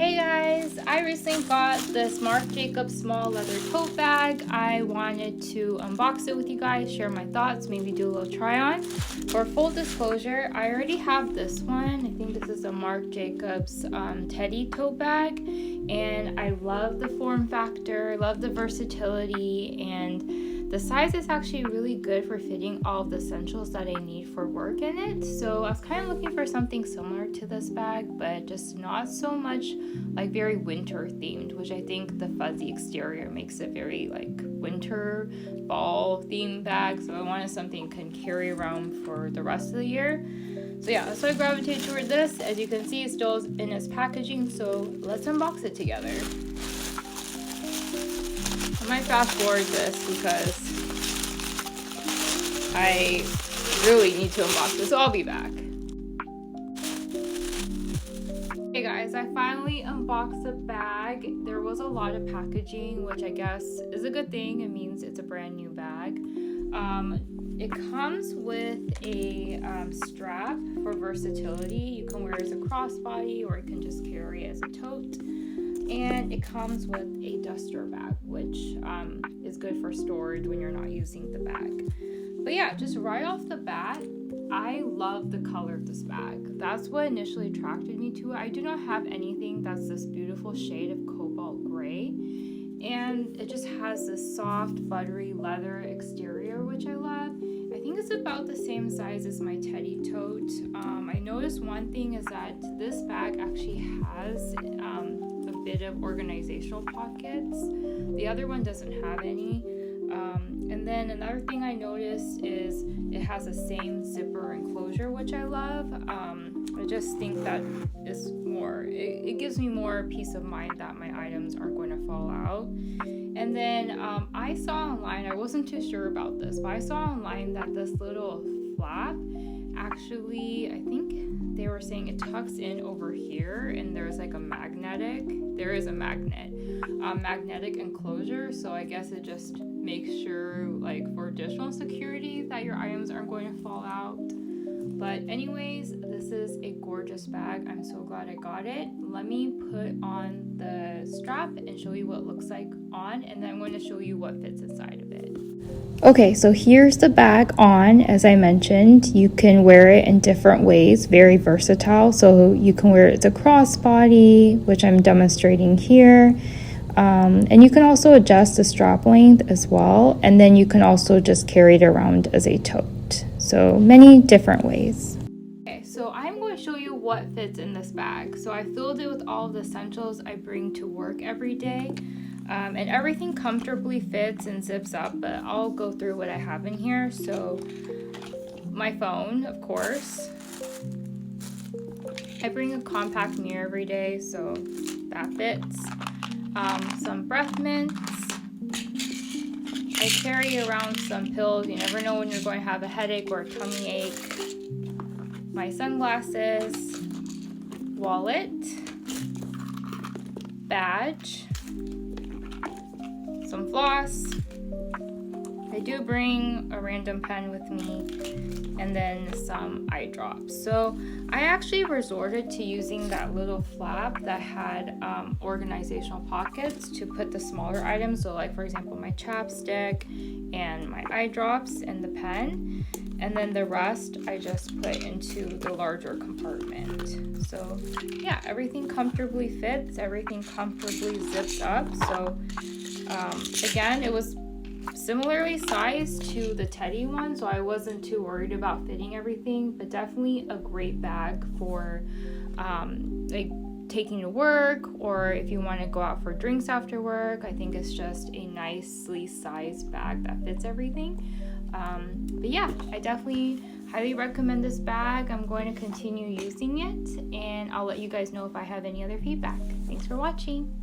Hey guys, I recently got this Marc Jacobs small leather tote bag. I wanted to unbox it with you guys, share my thoughts, maybe do a little try on. For full disclosure, I already have this one. I think this is a Marc Jacobs teddy tote bag, and I love the form factor, love the versatility, and the size is actually really good for fitting all of the essentials that I need for work in it. So I was kind of looking for something similar to this bag, but just not so much like very winter themed, which I think the fuzzy exterior makes it very like winter fall themed bag. So I wanted something I can carry around for the rest of the year. So yeah, so I gravitated toward this. As you can see, it's still in its packaging, so let's unbox it together. I might fast forward this because I really need to unbox this, so I'll be back. Hey guys, I finally unboxed the bag. There was a lot of packaging, which I guess is a good thing. It means it's a brand new bag. It comes with a strap for versatility. You can wear it as a crossbody or you can just carry it as a tote. And it comes with a duster bag, which is good for storage when you're not using the bag. But yeah, just right off the bat, I love the color of this bag. That's what initially attracted me to it. I do not have anything that's this beautiful shade of cobalt gray. And it just has this soft, buttery leather exterior, which I love. I think it's about the same size as my teddy tote. I noticed one thing is that this bag actually has a bit of organizational pockets. The other one doesn't have any. And then another thing I noticed is it has the same zipper enclosure, which I love. I just think that is more, it gives me more peace of mind that my items aren't going to fall out. And then I saw online, I wasn't too sure about this, but I saw online that this little flap actually, I think they were saying it tucks in over here, and there's like a magnetic enclosure. So I guess it just makes sure, like, for additional security that your items aren't going to fall out. But anyways, this is a gorgeous bag. I'm so glad I got it. Let me put on the strap and show you what it looks like on, and then I'm going to show you what fits inside of it. Okay, so here's the bag on. As I mentioned, you can wear it in different ways, very versatile. So you can wear it as a crossbody, which I'm demonstrating here. And you can also adjust the strap length as well. And then you can also just carry it around as a tote. So many different ways. Okay, so I'm going to show you what fits in this bag. So I filled it with all of the essentials I bring to work every day. And everything comfortably fits and zips up, but I'll go through what I have in here. So my phone, of course. I bring a compact mirror every day, so that fits. Some breath mints. I carry around some pills. You never know when you're going to have a headache or a tummy ache. My sunglasses, wallet, badge, some floss. I do bring a random pen with me, and then some eye drops. So I actually resorted to using that little flap that had organizational pockets to put the smaller items. So like, for example, my chapstick and my eye drops and the pen. And then the rest I just put into the larger compartment. So yeah, everything comfortably fits, everything comfortably zips up. So again, it was similarly sized to the teddy one, so I wasn't too worried about fitting everything, but definitely a great bag for like taking to work, or if you want to go out for drinks after work. I think it's just a nicely sized bag that fits everything. But yeah, I definitely highly recommend this bag. I'm going to continue using it, and I'll let you guys know if I have any other feedback. Thanks for watching.